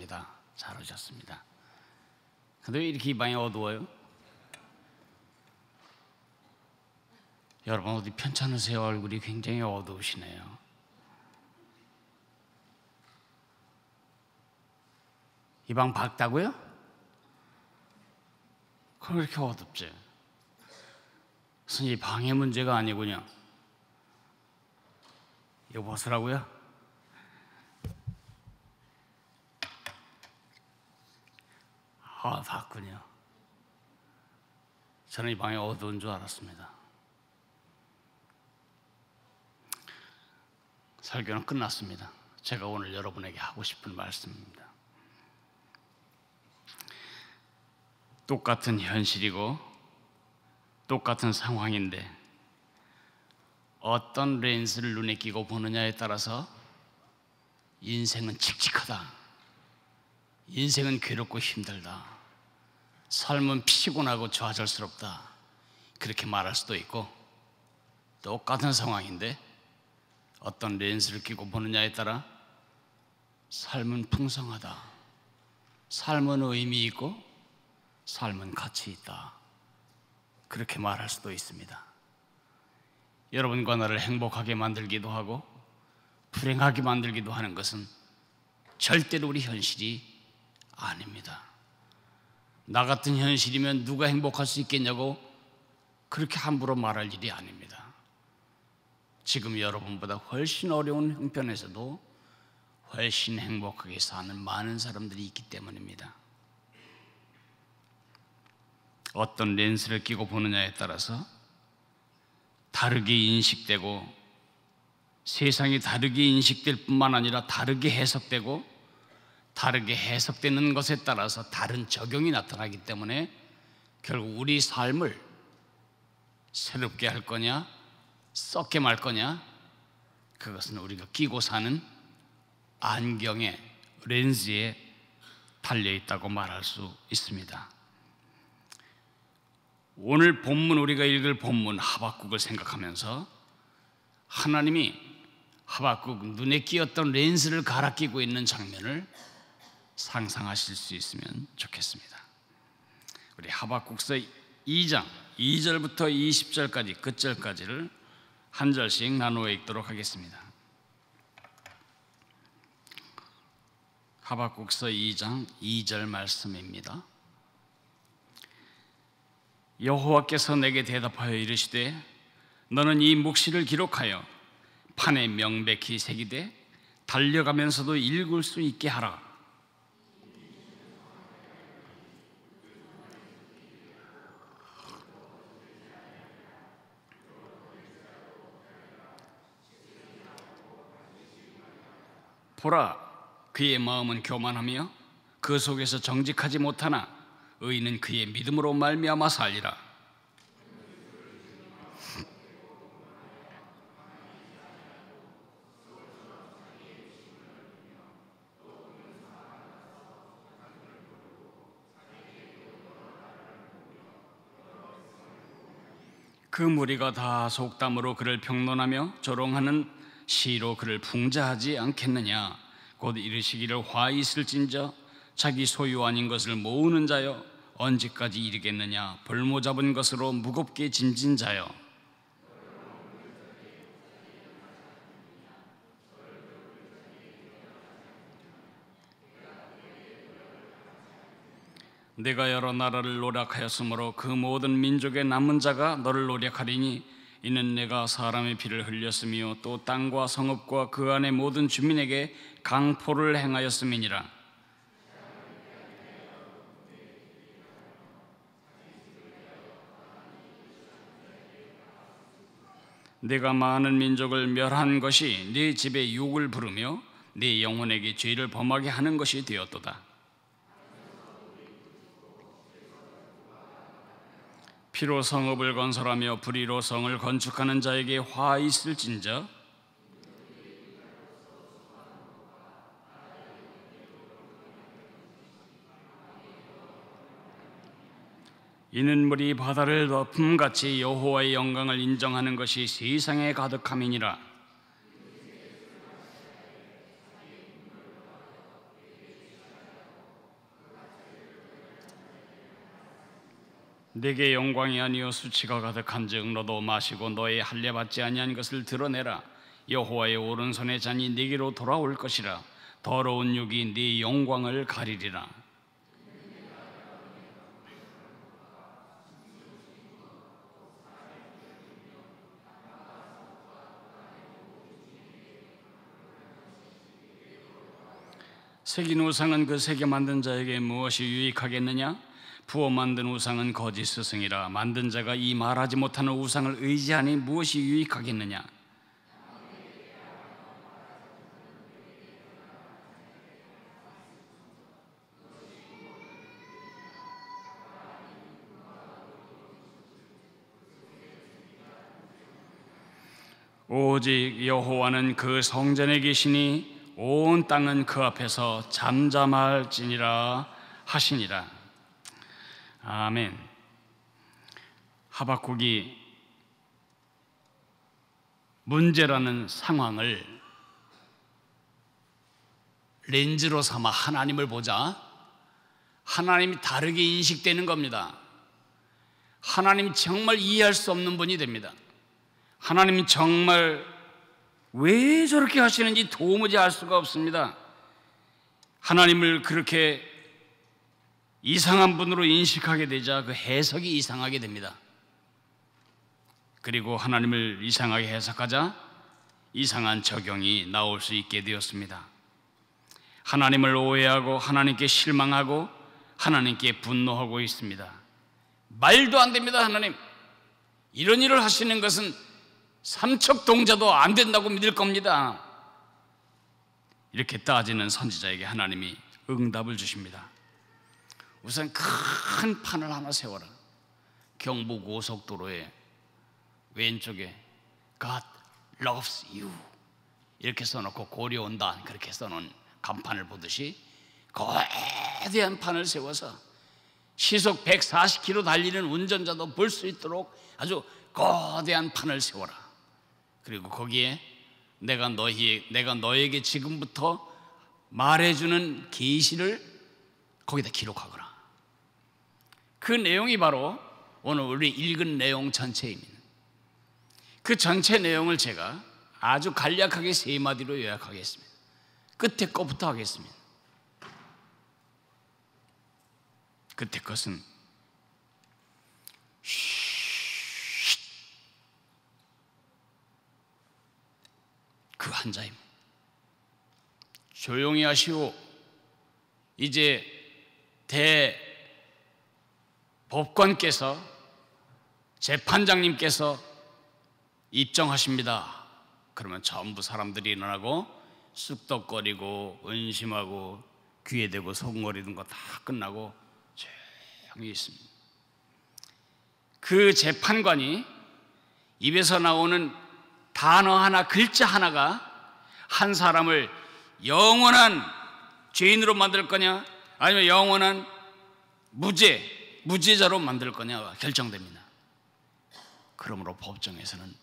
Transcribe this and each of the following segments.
반갑습니다. 잘 오셨습니다. 근데 왜 이렇게 이 방이 어두워요? 여러분 어디 편찮으세요? 얼굴이 굉장히 어두우시네요. 이 방 밝다고요? 그럼 이렇게 어둡지? 무슨 이 방의 문제가 아니군요. 이거 벗으라고요? 아, 봤군요. 저는 이 방이 어두운 줄 알았습니다. 설교는 끝났습니다. 제가 오늘 여러분에게 하고 싶은 말씀입니다. 똑같은 현실이고 똑같은 상황인데 어떤 렌즈를 눈에 끼고 보느냐에 따라서 인생은 칙칙하다, 인생은 괴롭고 힘들다, 삶은 피곤하고 좌절스럽다, 그렇게 말할 수도 있고, 똑같은 상황인데 어떤 렌즈를 끼고 보느냐에 따라 삶은 풍성하다, 삶은 의미 있고 삶은 가치 있다, 그렇게 말할 수도 있습니다. 여러분과 나를 행복하게 만들기도 하고 불행하게 만들기도 하는 것은 절대로 우리 현실이 아닙니다. 나 같은 현실이면 누가 행복할 수 있겠냐고 그렇게 함부로 말할 일이 아닙니다. 지금 여러분보다 훨씬 어려운 형편에서도 훨씬 행복하게 사는 많은 사람들이 있기 때문입니다. 어떤 렌즈를 끼고 보느냐에 따라서 다르게 인식되고, 세상이 다르게 인식될 뿐만 아니라 다르게 해석되고, 다르게 해석되는 것에 따라서 다른 적용이 나타나기 때문에 결국 우리 삶을 새롭게 할 거냐 썩게 말 거냐, 그것은 우리가 끼고 사는 안경의 렌즈에 달려있다고 말할 수 있습니다. 오늘 본문, 우리가 읽을 본문 하박국을 생각하면서 하나님이 하박국 눈에 끼었던 렌즈를 갈아 끼고 있는 장면을 상상하실 수 있으면 좋겠습니다. 우리 하박국서 2장 2절부터 20절까지 끝절까지를 한 절씩 나누어 읽도록 하겠습니다. 하박국서 2장 2절 말씀입니다. 여호와께서 내게 대답하여 이르시되 너는 이 묵시를 기록하여 판에 명백히 새기되 달려가면서도 읽을 수 있게 하라. 보라, 그의 마음은 교만하며 그 속에서 정직하지 못하나 의인은 그의 믿음으로 말미암아 살리라. 그 무리가 다 속담으로 그를 평론하며 조롱하는 시로 그를 풍자하지 않겠느냐. 곧 이르시기를 화 있을진저 자기 소유 아닌 것을 모으는 자여 언제까지 이르겠느냐. 볼모 잡은 것으로 무겁게 짐진 자여. 내가 여러 나라를 노력하였으므로 그 모든 민족의 남은 자가 너를 노력하리니 이는 내가 사람의 피를 흘렸으며 또 땅과 성읍과 그 안의 모든 주민에게 강포를 행하였음이니라. 내가 많은 민족을 멸한 것이 네 집에 욕을 부르며 네 영혼에게 죄를 범하게 하는 것이 되었도다. 피로 성읍을 건설하며 불의로 성을 건축하는 자에게 화 있을진저 이는 물이 바다를 덮음같이 여호와의 영광을 인정하는 것이 세상에 가득함이니라. 내게 영광이 아니요 수치가 가득한즉 너도 마시고 너의 할례 받지 아니한 것을 드러내라. 여호와의 오른손의 잔이 네게로 돌아올 것이라. 더러운 육이 네 영광을 가리리라. 새긴 우상은 그 새겨 만든 자에게 무엇이 유익하겠느냐? 부어 만든 우상은 거짓 스승이라. 만든 자가 이 말하지 못하는 우상을 의지하니 무엇이 유익하겠느냐? 오직 여호와는 그 성전에 계시니 온 땅은 그 앞에서 잠잠할지니라 하시니라. 아멘. 하박국이 문제라는 상황을 렌즈로 삼아 하나님을 보자 하나님이 다르게 인식되는 겁니다. 하나님 정말 이해할 수 없는 분이 됩니다. 하나님이 정말 왜 저렇게 하시는지 도무지 알 수가 없습니다. 하나님을 그렇게 이상한 분으로 인식하게 되자 그 해석이 이상하게 됩니다. 그리고 하나님을 이상하게 해석하자 이상한 적용이 나올 수 있게 되었습니다. 하나님을 오해하고 하나님께 실망하고 하나님께 분노하고 있습니다. 말도 안 됩니다. 하나님 이런 일을 하시는 것은 삼척동자도 안 된다고 믿을 겁니다. 이렇게 따지는 선지자에게 하나님이 응답을 주십니다. 우선 큰 판을 하나 세워라. 경부고속도로에 왼쪽에 God loves you 이렇게 써놓고 고려온다 그렇게 써놓은 간판을 보듯이 거대한 판을 세워서 시속 140km 달리는 운전자도 볼 수 있도록 아주 거대한 판을 세워라. 그리고 거기에 내가 너에게 지금부터 말해주는 계시를 거기다 기록하거라. 그 내용이 바로 오늘 우리 읽은 내용 전체입니다. 그 전체 내용을 제가 아주 간략하게 세 마디로 요약하겠습니다. 끝에 것부터 하겠습니다. 끝에 것은 그 한자입니다. 조용히 하시오. 이제 대법관께서 재판장님께서 입정하십니다. 그러면 전부 사람들이 일어나고 쑥덕거리고 은심하고 귀에 대고 소금거리는 거 다 끝나고 조용히 있습니다. 그 재판관이 입에서 나오는 단어 하나, 글자 하나가 한 사람을 영원한 죄인으로 만들 거냐 아니면 영원한 무죄자로 만들 거냐가 결정됩니다. 그러므로 법정에서는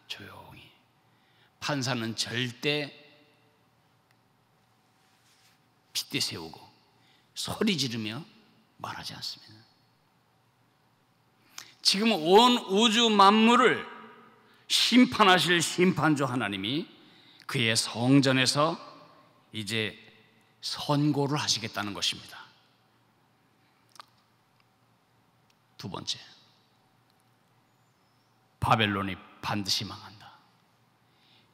조용히 판사는 절대 핏대 세우고 소리 지르며 말하지 않습니다. 지금 온 우주 만물을 심판하실 심판주 하나님이 그의 성전에서 이제 선고를 하시겠다는 것입니다. 두 번째, 바벨론이 반드시 망한다.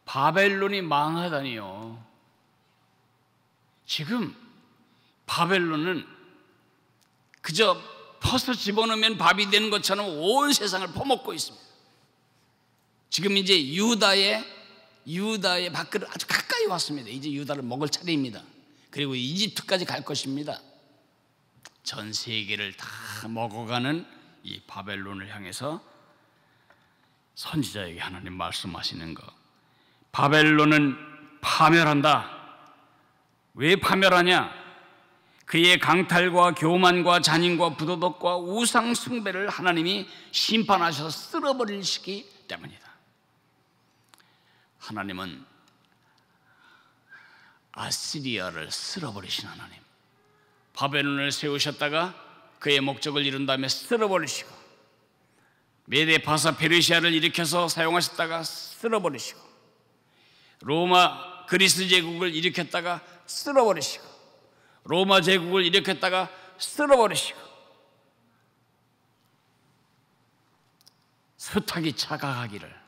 바벨론이 망하다니요. 지금 바벨론은 그저 퍼서 집어넣으면 밥이 되는 것처럼 온 세상을 퍼먹고 있습니다. 지금 이제 유다의 밖으로 아주 가까이 왔습니다. 이제 유다를 먹을 차례입니다. 그리고 이집트까지 갈 것입니다. 전 세계를 다 먹어가는 이 바벨론을 향해서 선지자에게 하나님 말씀하시는 거, 바벨론은 파멸한다. 왜 파멸하냐? 그의 강탈과 교만과 잔인과 부도덕과 우상 숭배를 하나님이 심판하셔서 쓸어버리시기 때문이다. 하나님은 아시리아를 쓸어버리신 하나님, 바벨론을 세우셨다가 그의 목적을 이룬 다음에 쓸어버리시고, 메데 바사 페르시아를 일으켜서 사용하셨다가 쓸어버리시고, 로마 그리스 제국을 일으켰다가 쓸어버리시고, 로마 제국을 일으켰다가 쓸어버리시고, 수탉이 착각하기를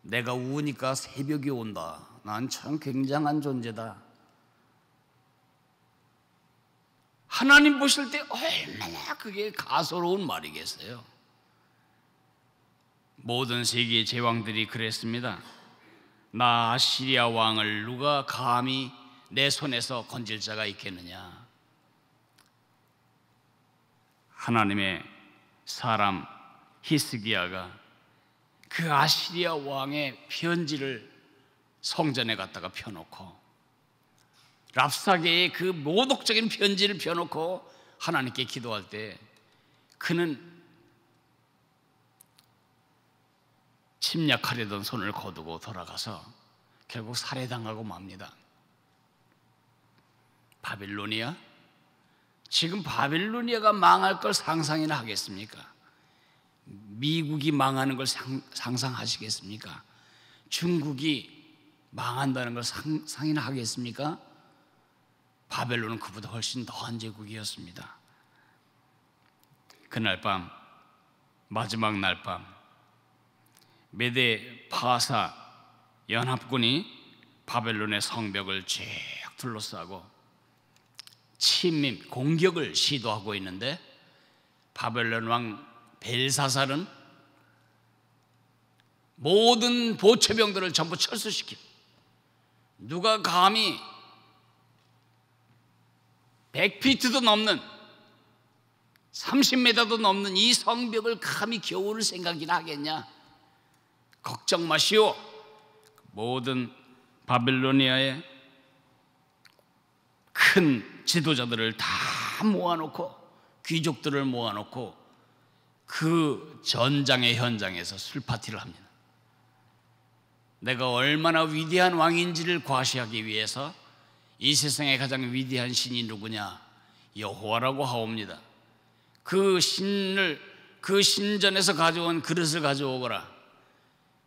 내가 우니까 새벽이 온다. 난 참 굉장한 존재다. 하나님 보실 때 얼마나 그게 가소로운 말이겠어요. 모든 세계의 제왕들이 그랬습니다. 나 아시리아 왕을 누가 감히 내 손에서 건질 자가 있겠느냐. 하나님의 사람 히스기야가 그 아시리아 왕의 편지를 성전에 갖다가 펴놓고, 랍사게의 그 모독적인 편지를 펴놓고 하나님께 기도할 때 그는 침략하려던 손을 거두고 돌아가서 결국 살해당하고 맙니다. 바빌로니아? 지금 바빌로니아가 망할 걸 상상이나 하겠습니까? 미국이 망하는 걸 상상하시겠습니까? 중국이 망한다는 걸 상상이나 하겠습니까? 바벨론은 그보다 훨씬 더한 제국이었습니다. 그날 밤, 마지막 날 밤, 메데 파사 연합군이 바벨론의 성벽을 쫙 둘러싸고 침입, 공격을 시도하고 있는데, 바벨론 왕 벨사살은 모든 보초병들을 전부 철수시킵니다. 누가 감히 100피트도 넘는, 30m도 넘는 이 성벽을 감히 겨울 생각이나 하겠냐? 걱정 마시오. 모든 바빌로니아의 큰 지도자들을 다 모아놓고, 귀족들을 모아놓고 그 전장의 현장에서 술파티를 합니다. 내가 얼마나 위대한 왕인지를 과시하기 위해서 이 세상에 가장 위대한 신이 누구냐? 여호와라고 하옵니다. 그 신을, 그 신전에서 가져온 그릇을 가져오거라.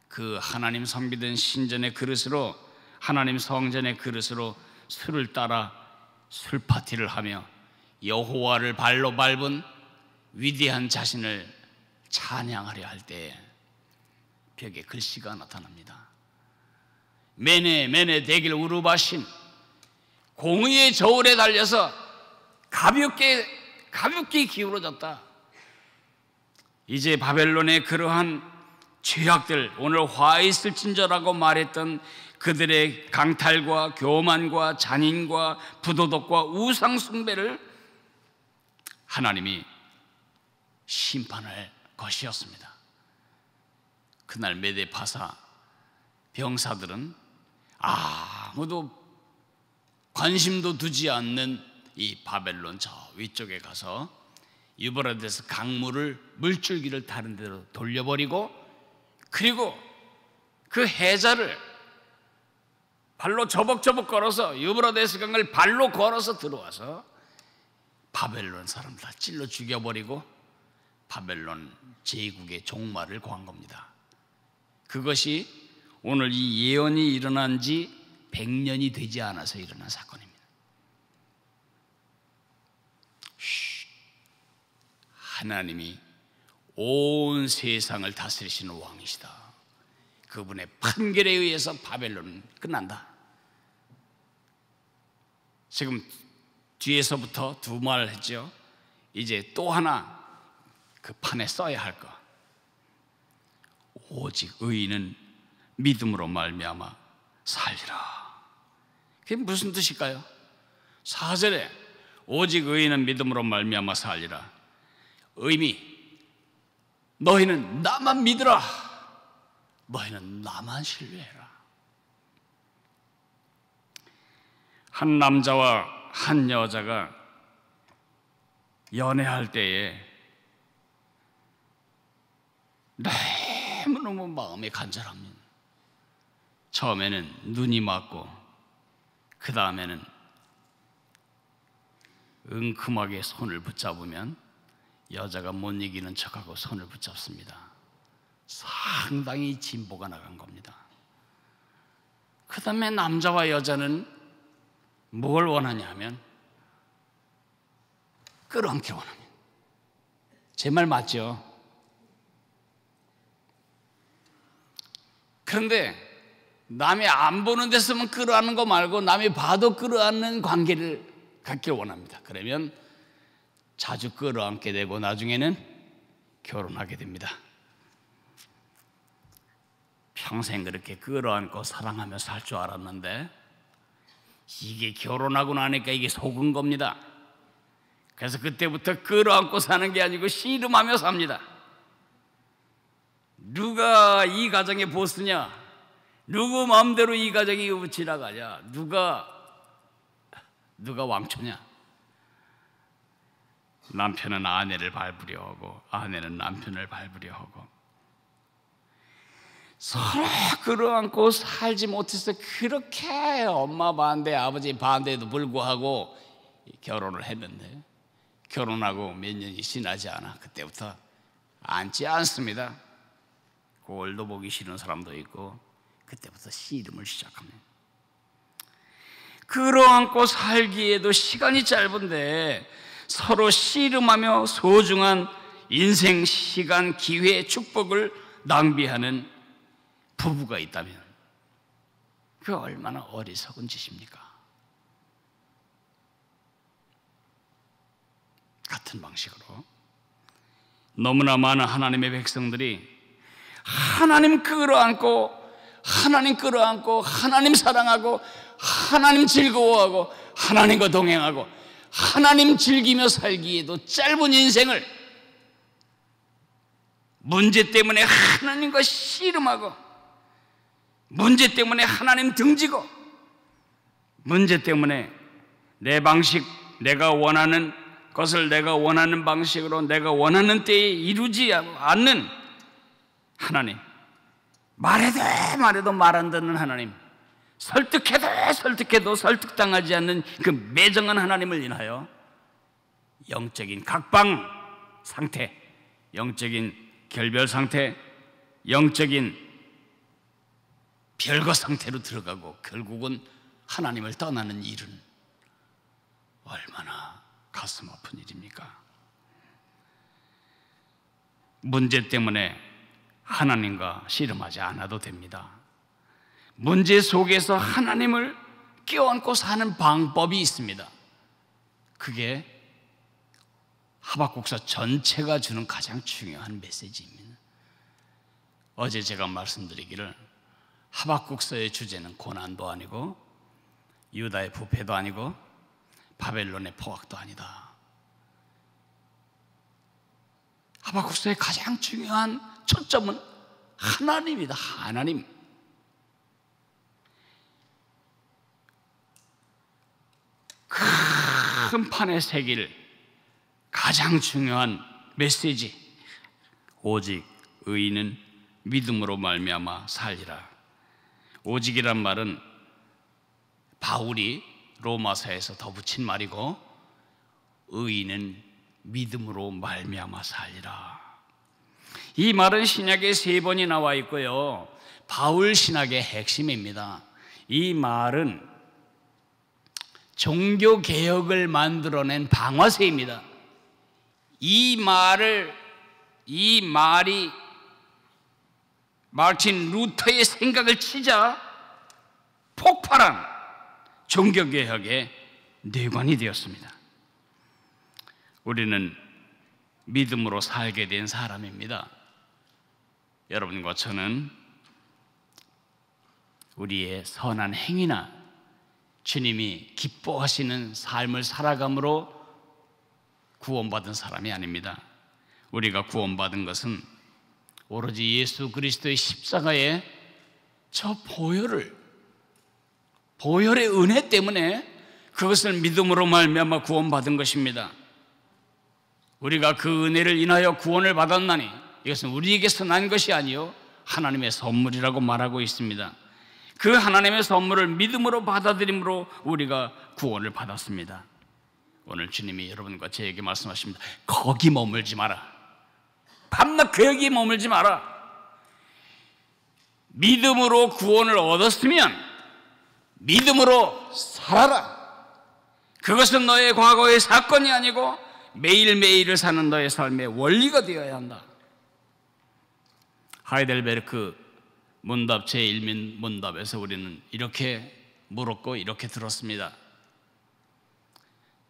그 하나님 성비된 신전의 그릇으로, 하나님 성전의 그릇으로 술을 따라 술파티를 하며 여호와를 발로 밟은 위대한 자신을 찬양하려 할 때에 벽에 글씨가 나타납니다. 메네 메네 대길 우르바신, 공의의 저울에 달려서 가볍게 기울어졌다. 이제 바벨론의 그러한 죄악들, 오늘 화 있을진저라고 말했던 그들의 강탈과 교만과 잔인과 부도덕과 우상 숭배를 하나님이 심판할 것이었습니다. 그날 메데 파사 병사들은 아무도 관심도 두지 않는 이 바벨론 저 위쪽에 가서 유브라데스 강물을, 물줄기를 다른 데로 돌려버리고, 그리고 그 해자를 발로 저벅저벅 걸어서, 유브라데스 강을 발로 걸어서 들어와서 바벨론 사람 다 찔러 죽여버리고 바벨론 제국의 종말을 구한 겁니다. 그것이 오늘 이 예언이 일어난 지 100년이 되지 않아서 일어난 사건입니다. 하나님이 온 세상을 다스리시는 왕이시다. 그분의 판결에 의해서 바벨론은 끝난다. 지금 뒤에서부터 두 말을 했죠. 이제 또 하나 그 판에 써야 할 것. 오직 의인은 믿음으로 말미암아 살리라. 그게 무슨 뜻일까요? 4절에 오직 의인은 믿음으로 말미암아 살리라. 의미, 너희는 나만 믿으라. 너희는 나만 신뢰해라. 한 남자와 한 여자가 연애할 때에 너무너무 마음이 간절합니다. 처음에는 눈이 맞고, 그 다음에는 은큼하게 손을 붙잡으면 여자가 못 이기는 척하고 손을 붙잡습니다. 상당히 진보가 나간 겁니다. 그 다음에 남자와 여자는 뭘 원하냐 하면 끌어안기 원합니다. 제 말 맞죠? 그런데 남이 안 보는 데서만 끌어안는 거 말고 남이 봐도 끌어안는 관계를 갖길 원합니다. 그러면 자주 끌어안게 되고 나중에는 결혼하게 됩니다. 평생 그렇게 끌어안고 사랑하며 살 줄 알았는데 이게 결혼하고 나니까 이게 속은 겁니다. 그래서 그때부터 끌어안고 사는 게 아니고 씨름하며 삽니다. 누가 이 가정의 보스냐? 누구 마음대로 이 가정이 지나가냐? 누가 왕초냐? 남편은 아내를 밟으려 하고 아내는 남편을 밟으려 하고 서로 끌어안고 살지 못해서 그렇게 엄마 반대 아버지 반대에도 불구하고 결혼을 했는데 결혼하고 몇 년이 지나지 않아 그때부터 앉지 않습니다. 꼴도 보기 싫은 사람도 있고 그때부터 씨름을 시작합니다. 끌어안고 살기에도 시간이 짧은데 서로 씨름하며 소중한 인생 시간 기회 축복을 낭비하는 부부가 있다면 그 얼마나 어리석은 짓입니까? 같은 방식으로 너무나 많은 하나님의 백성들이 하나님 끌어안고 하나님 사랑하고 하나님 즐거워하고 하나님과 동행하고 하나님 즐기며 살기에도 짧은 인생을 문제 때문에 하나님과 씨름하고 문제 때문에 하나님 등지고 문제 때문에 내 방식, 내가 원하는 것을 내가 원하는 방식으로 내가 원하는 때에 이루지 않는 하나님, 말해도 말 안 듣는 하나님, 설득해도 설득당하지 않는 그 매정한 하나님을 인하여 영적인 각방 상태, 영적인 결별 상태, 영적인 별거 상태로 들어가고 결국은 하나님을 떠나는 일은 얼마나 가슴 아픈 일입니까? 문제 때문에 하나님과 씨름하지 않아도 됩니다. 문제 속에서 하나님을 껴안고 사는 방법이 있습니다. 그게 하박국서 전체가 주는 가장 중요한 메시지입니다. 어제 제가 말씀드리기를 하박국서의 주제는 고난도 아니고 유다의 부패도 아니고 바벨론의 포악도 아니다. 하박국서의 가장 중요한 초점은 하나님이다. 하나님. 큰 판의 세계를 가장 중요한 메시지, 오직 의인은 믿음으로 말미암아 살리라. 오직이란 말은 바울이 로마서에서 더 붙인 말이고 의인은 믿음으로 말미암아 살리라. 이 말은 신약에 3번이 나와 있고요, 바울 신학의 핵심입니다. 이 말은 종교개혁을 만들어낸 방아쇠입니다. 이 말이 마르틴 루터의 생각을 치자 폭발한 종교개혁의 뇌관이 되었습니다. 우리는 믿음으로 살게 된 사람입니다. 여러분과 저는 우리의 선한 행위나 주님이 기뻐하시는 삶을 살아감으로 구원받은 사람이 아닙니다. 우리가 구원받은 것은 오로지 예수 그리스도의 십자가의 저 보혈의 은혜 때문에 그것을 믿음으로 말미암아 구원받은 것입니다. 우리가 그 은혜를 인하여 구원을 받았나니 이것은 우리에게서 난 것이 아니요 하나님의 선물이라고 말하고 있습니다. 그 하나님의 선물을 믿음으로 받아들임으로 우리가 구원을 받았습니다. 오늘 주님이 여러분과 저에게 말씀하십니다. 거기 머물지 마라. 밤낮 거기 머물지 마라. 믿음으로 구원을 얻었으면 믿음으로 살아라. 그것은 너의 과거의 사건이 아니고 매일매일을 사는 너의 삶의 원리가 되어야 한다. 하이델베르크 문답 제1민 문답에서 우리는 이렇게 물었고 이렇게 들었습니다.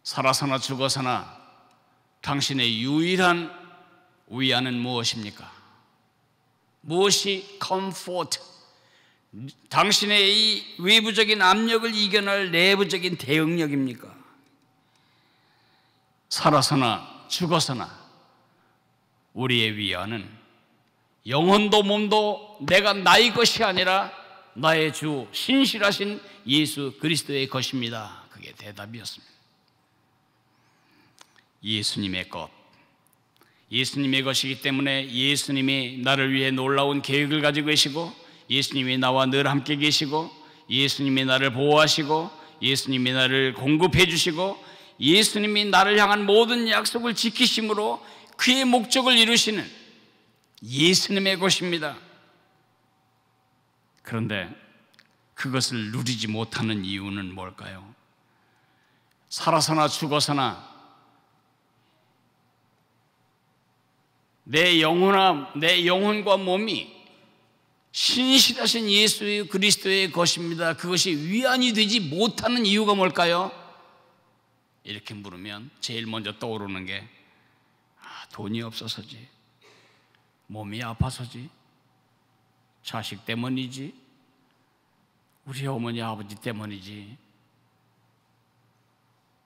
살아서나 죽어서나 당신의 유일한 위안은 무엇입니까? 무엇이 컴포트, 당신의 이 외부적인 압력을 이겨낼 내부적인 대응력입니까? 살아서나 죽어서나 우리의 위안은 영혼도 몸도 내가 나의 것이 아니라 나의 주 신실하신 예수 그리스도의 것입니다. 그게 대답이었습니다. 예수님의 것, 예수님의 것이기 때문에 예수님이 나를 위해 놀라운 계획을 가지고 계시고, 예수님이 나와 늘 함께 계시고, 예수님이 나를 보호하시고, 예수님이 나를 공급해 주시고, 예수님이 나를 향한 모든 약속을 지키심으로 그의 목적을 이루시는 예수님의 것입니다. 그런데 그것을 누리지 못하는 이유는 뭘까요? 살아서나 죽어서나 내 영혼과 몸이 신실하신 예수 그리스도의 것입니다. 그것이 위안이 되지 못하는 이유가 뭘까요? 이렇게 물으면 제일 먼저 떠오르는 게 돈이 없어서지, 몸이 아파서지, 자식 때문이지, 우리 어머니 아버지 때문이지,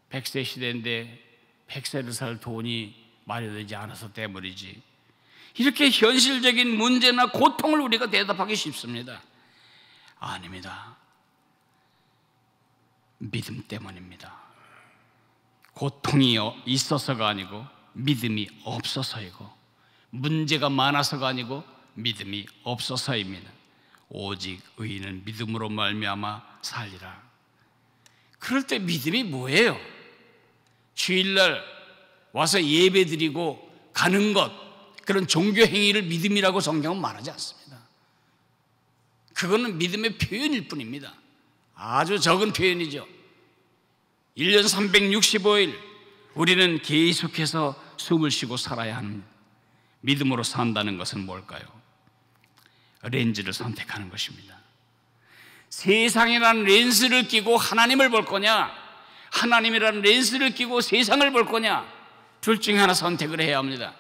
100세 시대인데 100세를 살 돈이 마련되지 않아서 때문이지. 이렇게 현실적인 문제나 고통을 우리가 대답하기 쉽습니다. 아닙니다. 믿음 때문입니다. 고통이 있어서가 아니고 믿음이 없어서이고, 문제가 많아서가 아니고 믿음이 없어서입니다. 오직 의인은 믿음으로 말미암아 살리라. 그럴 때 믿음이 뭐예요? 주일날 와서 예배드리고 가는 것, 그런 종교 행위를 믿음이라고 성경은 말하지 않습니다. 그거는 믿음의 표현일 뿐입니다. 아주 적은 표현이죠. 1년 365일 우리는 계속해서 숨을 쉬고 살아야 합니다. 믿음으로 산다는 것은 뭘까요? 렌즈를 선택하는 것입니다. 세상이라는 렌즈를 끼고 하나님을 볼 거냐, 하나님이라는 렌즈를 끼고 세상을 볼 거냐, 둘 중에 하나 선택을 해야 합니다.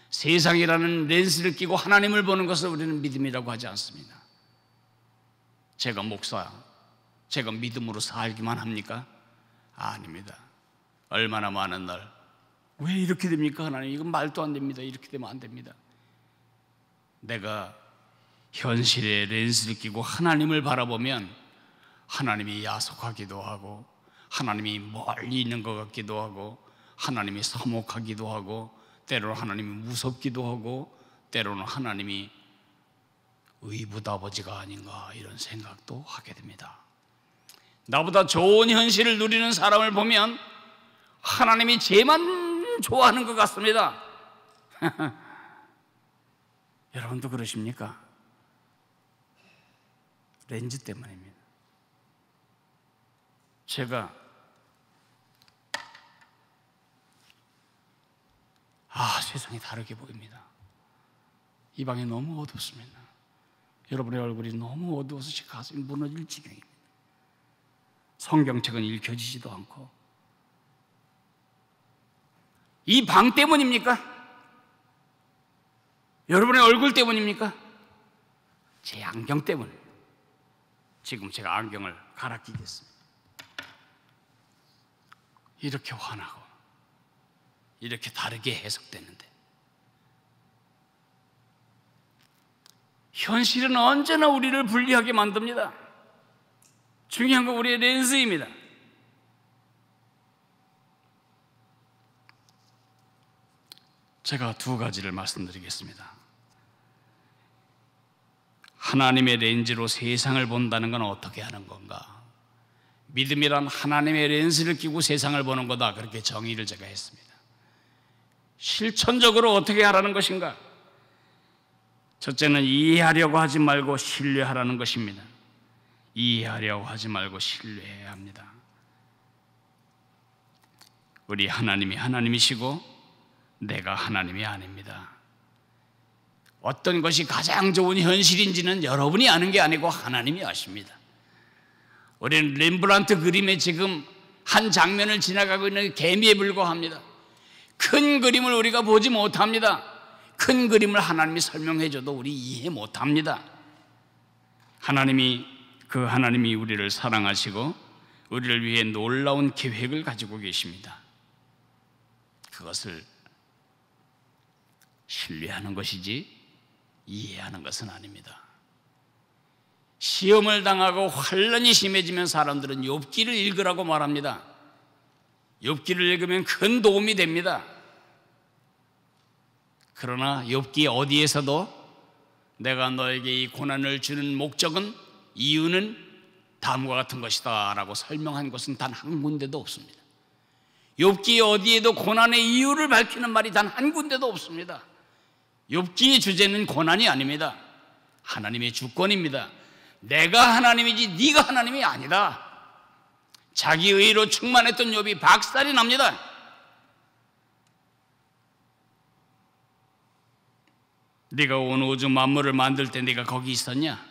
세상이라는 렌즈를 끼고 하나님을 보는 것을 우리는 믿음이라고 하지 않습니다. 제가 목사, 제가 믿음으로 살기만 합니까? 아닙니다. 얼마나 많은 날, 왜 이렇게 됩니까 하나님? 이건 말도 안 됩니다. 이렇게 되면 안 됩니다. 내가 현실의 렌즈를 끼고 하나님을 바라보면 하나님이 야속하기도 하고, 하나님이 멀리 있는 것 같기도 하고, 하나님이 서먹하기도 하고, 때로는 하나님이 무섭기도 하고, 때로는 하나님이 의붓아버지가 아닌가 이런 생각도 하게 됩니다. 나보다 좋은 현실을 누리는 사람을 보면 하나님이 쟤만 좋아하는 것 같습니다. 여러분도 그러십니까? 렌즈 때문입니다. 제가 세상이 다르게 보입니다. 이 방이 너무 어둡습니다. 여러분의 얼굴이 너무 어두워서 제 가슴이 무너질 지경입니다. 성경책은 읽혀지지도 않고. 이 방 때문입니까? 여러분의 얼굴 때문입니까? 제 안경 때문입니다. 지금 제가 안경을 갈아 끼겠습니다. 이렇게 화나고 이렇게 다르게 해석되는데, 현실은 언제나 우리를 불리하게 만듭니다. 중요한 건 우리의 렌즈입니다. 제가 두 가지를 말씀드리겠습니다. 하나님의 렌즈로 세상을 본다는 건 어떻게 하는 건가? 믿음이란 하나님의 렌즈를 끼고 세상을 보는 거다, 그렇게 정의를 제가 했습니다. 실천적으로 어떻게 하라는 것인가? 첫째는 이해하려고 하지 말고 신뢰하라는 것입니다. 이해하려고 하지 말고 신뢰해야 합니다. 우리 하나님이 하나님이시고 내가 하나님이 아닙니다. 어떤 것이 가장 좋은 현실인지는 여러분이 아는 게 아니고 하나님이 아십니다. 우리는 렘브란트 그림에 지금 한 장면을 지나가고 있는 개미에 불과합니다. 큰 그림을 우리가 보지 못합니다. 큰 그림을 하나님이 설명해 줘도 우리 이해 못합니다. 하나님이 우리를 사랑하시고 우리를 위해 놀라운 계획을 가지고 계십니다. 그것을 신뢰하는 것이지 이해하는 것은 아닙니다. 시험을 당하고 환난이 심해지면 사람들은 욥기를 읽으라고 말합니다. 욥기를 읽으면 큰 도움이 됩니다. 그러나 욥기 어디에서도 내가 너에게 이 고난을 주는 목적은, 이유는 다음과 같은 것이다 라고 설명한 것은 단 한 군데도 없습니다. 욥기 어디에도 고난의 이유를 밝히는 말이 단 한 군데도 없습니다. 욥기의 주제는 고난이 아닙니다. 하나님의 주권입니다. 내가 하나님이지 네가 하나님이 아니다. 자기 의로 충만했던 욥이 박살이 납니다. 네가 온 우주 만물을 만들 때 네가 거기 있었냐?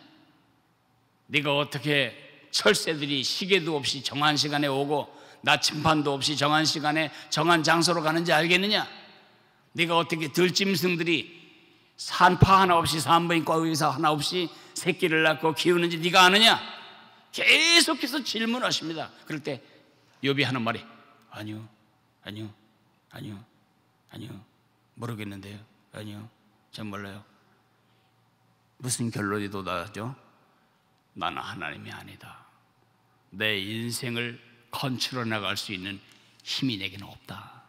네가 어떻게 철새들이 시계도 없이 정한 시간에 오고 나침반도 없이 정한 시간에 정한 장소로 가는지 알겠느냐? 네가 어떻게 들짐승들이 산파 하나 없이 산부인과 의사 하나 없이 새끼를 낳고 키우는지 네가 아느냐? 계속해서 질문하십니다. 그럴 때 욥이 하는 말이 아니요 모르겠는데요. 아니요, 전 몰라요. 무슨 결론이 돋아죠? 나는 하나님이 아니다. 내 인생을 컨트롤 나갈 수 있는 힘이 내게는 없다.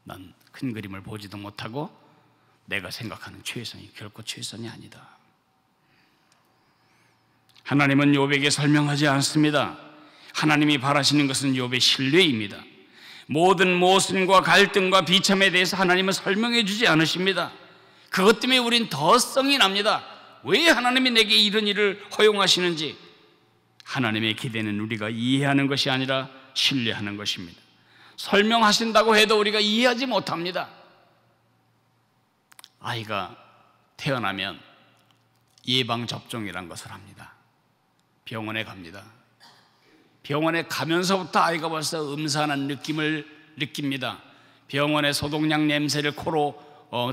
난 큰 그림을 보지도 못하고 내가 생각하는 최선이 결코 최선이 아니다. 하나님은 욥에게 설명하지 않습니다. 하나님이 바라시는 것은 욥의 신뢰입니다. 모든 모순과 갈등과 비참에 대해서 하나님은 설명해 주지 않으십니다. 그것 때문에 우린 더 성이 납니다. 왜 하나님이 내게 이런 일을 허용하시는지. 하나님의 기대는 우리가 이해하는 것이 아니라 신뢰하는 것입니다. 설명하신다고 해도 우리가 이해하지 못합니다. 아이가 태어나면 예방접종이란 것을 합니다. 병원에 갑니다. 병원에 가면서부터 아이가 벌써 음산한 느낌을 느낍니다. 병원의 소독약 냄새를 코로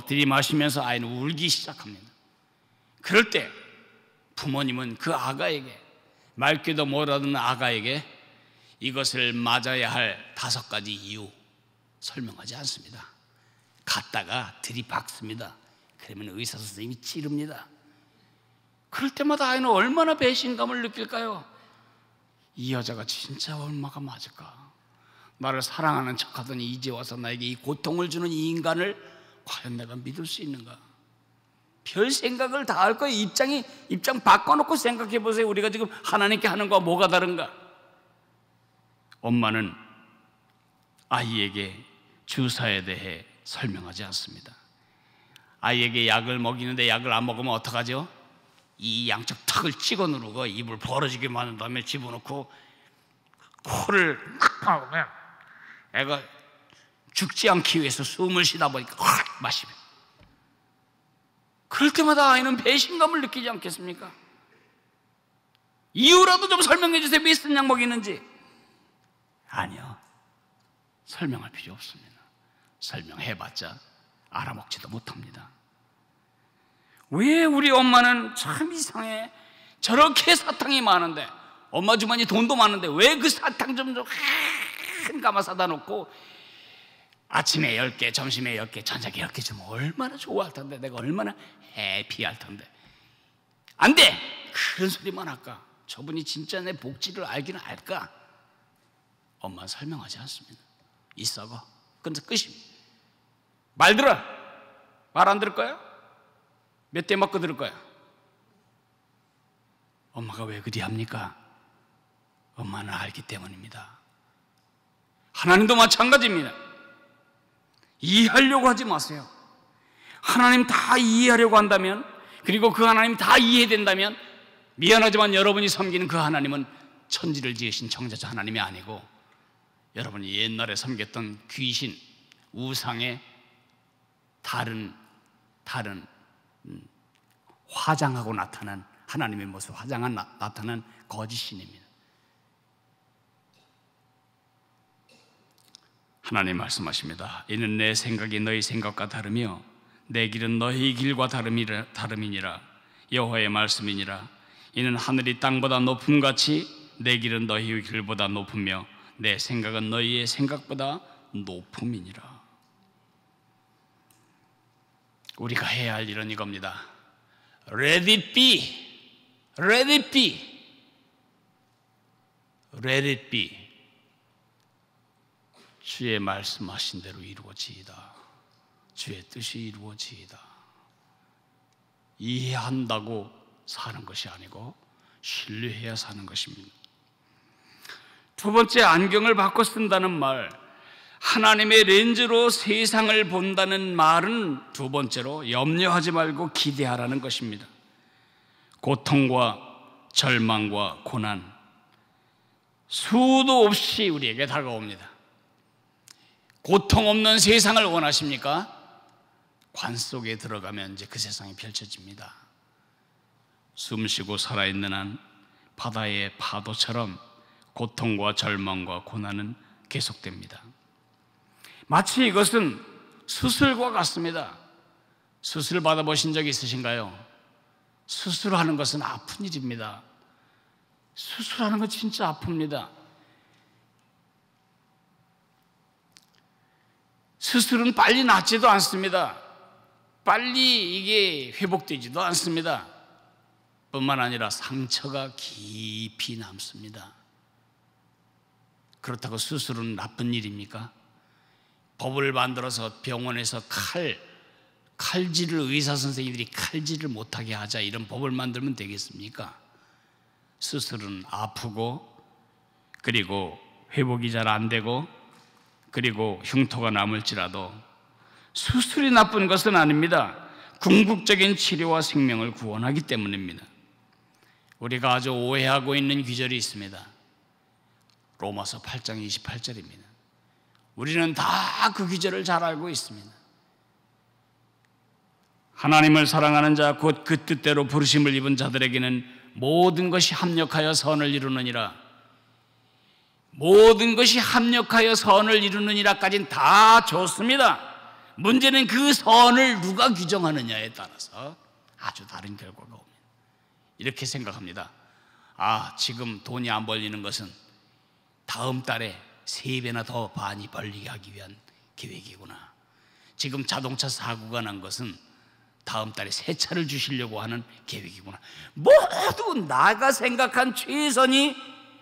들이마시면서 아이는 울기 시작합니다. 그럴 때 부모님은 그 아가에게, 맑게도 못하는 아가에게 이것을 맞아야 할 5가지 이유 설명하지 않습니다. 갔다가 들이박습니다. 그러면 의사 선생님이 찌릅니다. 그럴 때마다 아이는 얼마나 배신감을 느낄까요? 이 여자가 진짜 얼마가 맞을까? 나를 사랑하는 척하더니 이제 와서 나에게 이 고통을 주는 이 인간을 과연 내가 믿을 수 있는가? 별 생각을 다 할 거예요. 입장 바꿔놓고 생각해 보세요. 우리가 지금 하나님께 하는 거와 뭐가 다른가? 엄마는 아이에게 주사에 대해 설명하지 않습니다. 아이에게 약을 먹이는데 약을 안 먹으면 어떡하죠? 이 양쪽 턱을 찍어 누르고 입을 벌어지게 만든 다음에 집어넣고 코를 막 막으면 애가 죽지 않기 위해서 숨을 쉬다 보니까 확 마시면, 그럴 때마다 아이는 배신감을 느끼지 않겠습니까? 이유라도 좀 설명해 주세요. 왜 쓴 약 먹이는지. 아니요, 설명할 필요 없습니다. 설명해봤자 알아먹지도 못합니다. 왜 우리 엄마는 참 이상해. 저렇게 사탕이 많은데, 엄마 주머니 돈도 많은데 왜 그 사탕 좀 큰 가마 사다 놓고 아침에 10개, 점심에 10개, 저녁에 10개 주면 얼마나 좋아할 텐데, 내가 얼마나 해피할 텐데. 안 돼! 그런 소리만 할까? 저분이 진짜 내 복지를 알기는 알까? 엄마는 설명하지 않습니다. 있어봐. 근데 끝입니다. 말 들어. 말 안 들을 거야? 몇 대 맞고 들을 거야? 엄마가 왜 그리 합니까? 엄마는 알기 때문입니다. 하나님도 마찬가지입니다. 이해하려고 하지 마세요. 하나님 다 이해하려고 한다면, 그리고 그 하나님 다 이해된다면, 미안하지만 여러분이 섬기는 그 하나님은 천지를 지으신 창조자 하나님이 아니고 여러분이 옛날에 섬겼던 귀신, 우상의 다른 화장하고 나타난 하나님의 모습, 화장한 나타난 거짓신입니다. 하나님 말씀하십니다. 이는 내 생각이 너희 생각과 다르며 내 길은 너희 길과 다름이니라. 여호와의 말씀이니라. 이는 하늘이 땅보다 높음같이 내 길은 너희 길보다 높으며 내 생각은 너희의 생각보다 높음이니라. 우리가 해야 할 일은 이겁니다. Let it be, let it be, let it be. 주의 말씀하신 대로 이루어지이다. 주의 뜻이 이루어지이다. 이해한다고 사는 것이 아니고 신뢰해야 사는 것입니다. 두 번째, 안경을 바꿔 쓴다는 말, 하나님의 렌즈로 세상을 본다는 말은 두 번째로 염려하지 말고 기대하라는 것입니다. 고통과 절망과 고난 수도 없이 우리에게 다가옵니다. 고통 없는 세상을 원하십니까? 관 속에 들어가면 이제 그 세상이 펼쳐집니다. 숨쉬고 살아있는 한 바다의 파도처럼 고통과 절망과 고난은 계속됩니다. 마치 이것은 수술과 같습니다. 수술 받아보신 적 있으신가요? 수술하는 것은 아픈 일입니다. 수술하는 건 진짜 아픕니다. 수술은 빨리 낫지도 않습니다. 빨리 이게 회복되지도 않습니다. 뿐만 아니라 상처가 깊이 남습니다. 그렇다고 수술은 나쁜 일입니까? 법을 만들어서 병원에서 칼질을 의사 선생님들이 칼질을 못하게 하자, 이런 법을 만들면 되겠습니까? 수술은 아프고, 그리고 회복이 잘 안 되고, 그리고 흉터가 남을지라도 수술이 나쁜 것은 아닙니다. 궁극적인 치료와 생명을 구원하기 때문입니다. 우리가 아주 오해하고 있는 귀절이 있습니다. 로마서 8장 28절입니다. 우리는 다 그 귀절을 잘 알고 있습니다. 하나님을 사랑하는 자, 곧 그 뜻대로 부르심을 입은 자들에게는 모든 것이 합력하여 선을 이루느니라. 모든 것이 합력하여 선을 이루느니라까지는 다 좋습니다. 문제는 그 선을 누가 규정하느냐에 따라서 아주 다른 결과가 옵니다. 이렇게 생각합니다. 지금 돈이 안 벌리는 것은 다음 달에 3배나 더 많이 벌리게 하기 위한 계획이구나. 지금 자동차 사고가 난 것은 다음 달에 새 차를 주시려고 하는 계획이구나. 모두 나가 생각한 최선이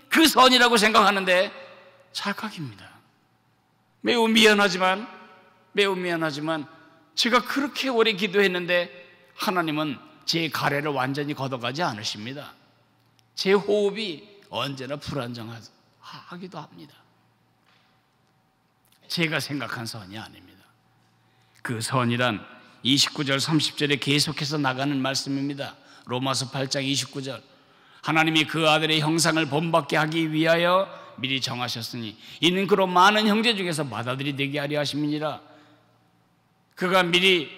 그 선이라고 생각하는데 착각입니다. 매우 미안하지만 제가 그렇게 오래 기도했는데 하나님은 제 가래를 완전히 걷어가지 않으십니다. 제 호흡이 언제나 불안정하기도 합니다. 제가 생각한 선이 아닙니다. 그 선이란 29절 30절에 계속해서 나가는 말씀입니다. 로마서 8장 29절, 하나님이 그 아들의 형상을 본받게 하기 위하여 미리 정하셨으니 이는 그로 많은 형제 중에서 맏아들이 되게 하려 하심이니라. 그가 미리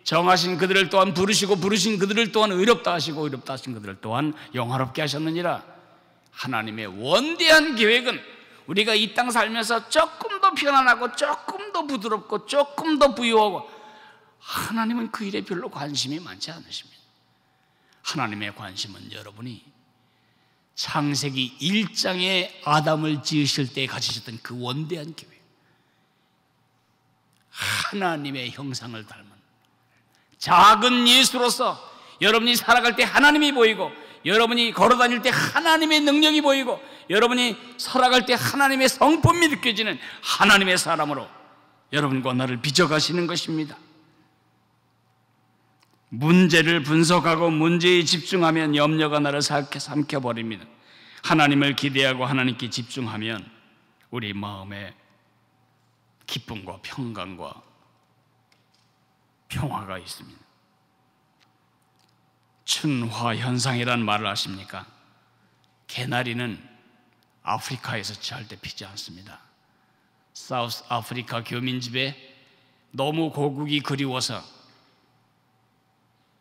정하신 그들을 또한 부르시고 부르신 그들을 또한 의롭다 하시고 의롭다 하신 그들을 또한 영화롭게 하셨느니라. 하나님의 원대한 계획은 우리가 이 땅 살면서 조금 더 편안하고 조금 더 부드럽고 조금 더 부유하고, 하나님은 그 일에 별로 관심이 많지 않으십니다. 하나님의 관심은 여러분이 창세기 1장에 아담을 지으실 때 가지셨던 그 원대한 계획, 하나님의 형상을 닮은 작은 예수로서 여러분이 살아갈 때 하나님이 보이고, 여러분이 걸어다닐 때 하나님의 능력이 보이고, 여러분이 살아갈 때 하나님의 성품이 느껴지는 하나님의 사람으로 여러분과 나를 빚어가시는 것입니다. 문제를 분석하고 문제에 집중하면 염려가 나를 삼켜버립니다. 하나님을 기대하고 하나님께 집중하면 우리 마음에 기쁨과 평강과 평화가 있습니다. 춘화 현상이라는 말을 아십니까? 개나리는 아프리카에서 절대 피지 않습니다. 사우스 아프리카 교민집에 너무 고국이 그리워서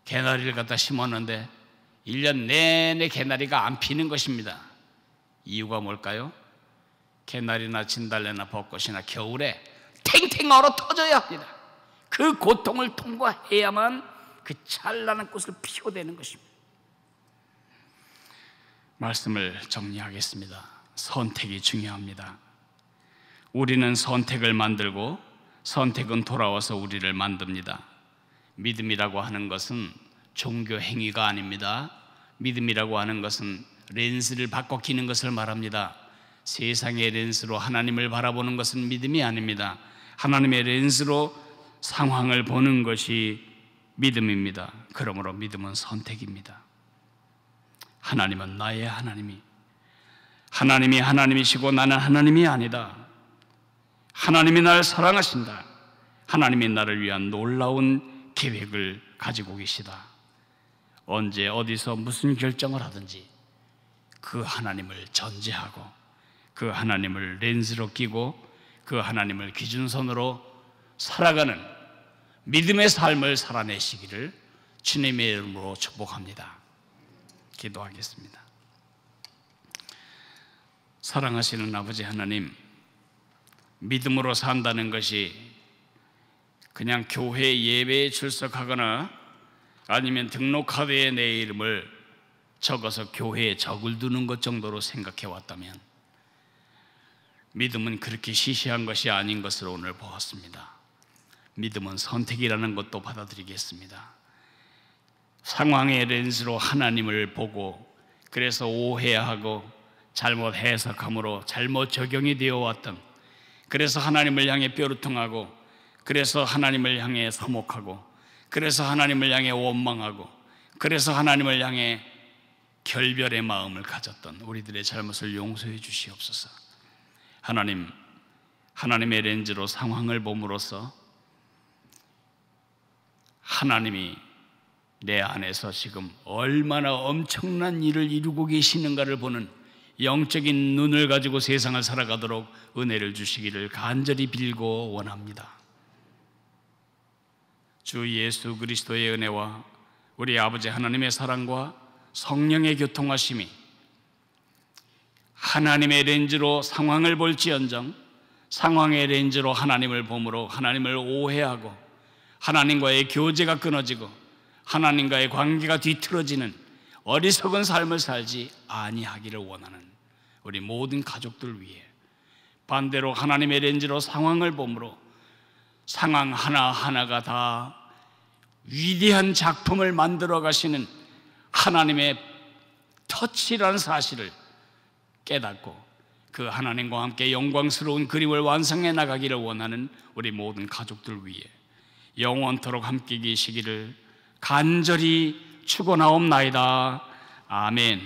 개나리를 갖다 심었는데 1년 내내 개나리가 안 피는 것입니다. 이유가 뭘까요? 개나리나 진달래나 벚꽃이나 겨울에 탱탱 얼어 터져야 합니다. 그 고통을 통과해야만 그 찬란한 꽃을 피워내는 것입니다. 말씀을 정리하겠습니다. 선택이 중요합니다. 우리는 선택을 만들고 선택은 돌아와서 우리를 만듭니다. 믿음이라고 하는 것은 종교 행위가 아닙니다. 믿음이라고 하는 것은 렌즈를 바꿔 끼는 것을 말합니다. 세상의 렌즈로 하나님을 바라보는 것은 믿음이 아닙니다. 하나님의 렌즈로 상황을 보는 것이 믿음입니다. 그러므로 믿음은 선택입니다. 하나님은 나의 하나님이 하나님이시고 나는 하나님이 아니다. 하나님이 나를 사랑하신다. 하나님이 나를 위한 놀라운 계획을 가지고 계시다. 언제 어디서 무슨 결정을 하든지 그 하나님을 전제하고 그 하나님을 렌즈로 끼고 그 하나님을 기준선으로 살아가는 믿음의 삶을 살아내시기를 주님의 이름으로 축복합니다. 기도하겠습니다. 사랑하시는 아버지 하나님, 믿음으로 산다는 것이 그냥 교회 예배에 출석하거나 아니면 등록카드에 내 이름을 적어서 교회에 적을 두는 것 정도로 생각해 왔다면 믿음은 그렇게 시시한 것이 아닌 것을 오늘 보았습니다. 믿음은 선택이라는 것도 받아들이겠습니다. 상황의 렌즈로 하나님을 보고 그래서 오해하고 잘못 해석함으로 잘못 적용이 되어 왔던, 그래서 하나님을 향해 뾰루통하고 그래서 하나님을 향해 서목하고 그래서 하나님을 향해 원망하고 그래서 하나님을 향해 결별의 마음을 가졌던 우리들의 잘못을 용서해 주시옵소서. 하나님, 하나님의 렌즈로 상황을 봄으로써 하나님이 내 안에서 지금 얼마나 엄청난 일을 이루고 계시는가를 보는 영적인 눈을 가지고 세상을 살아가도록 은혜를 주시기를 간절히 빌고 원합니다. 주 예수 그리스도의 은혜와 우리 아버지 하나님의 사랑과 성령의 교통하심이 하나님의 렌즈로 상황을 볼지언정 상황의 렌즈로 하나님을 봄으로 하나님을 오해하고 하나님과의 교제가 끊어지고 하나님과의 관계가 뒤틀어지는 어리석은 삶을 살지 아니하기를 원하는 우리 모든 가족들 위해, 반대로 하나님의 렌즈로 상황을 봄으로 상황 하나하나가 다 위대한 작품을 만들어 가시는 하나님의 터치라는 사실을 깨닫고 그 하나님과 함께 영광스러운 그림을 완성해 나가기를 원하는 우리 모든 가족들 위해 영원토록 함께 계시기를 간절히 축원하옵나이다. 아멘.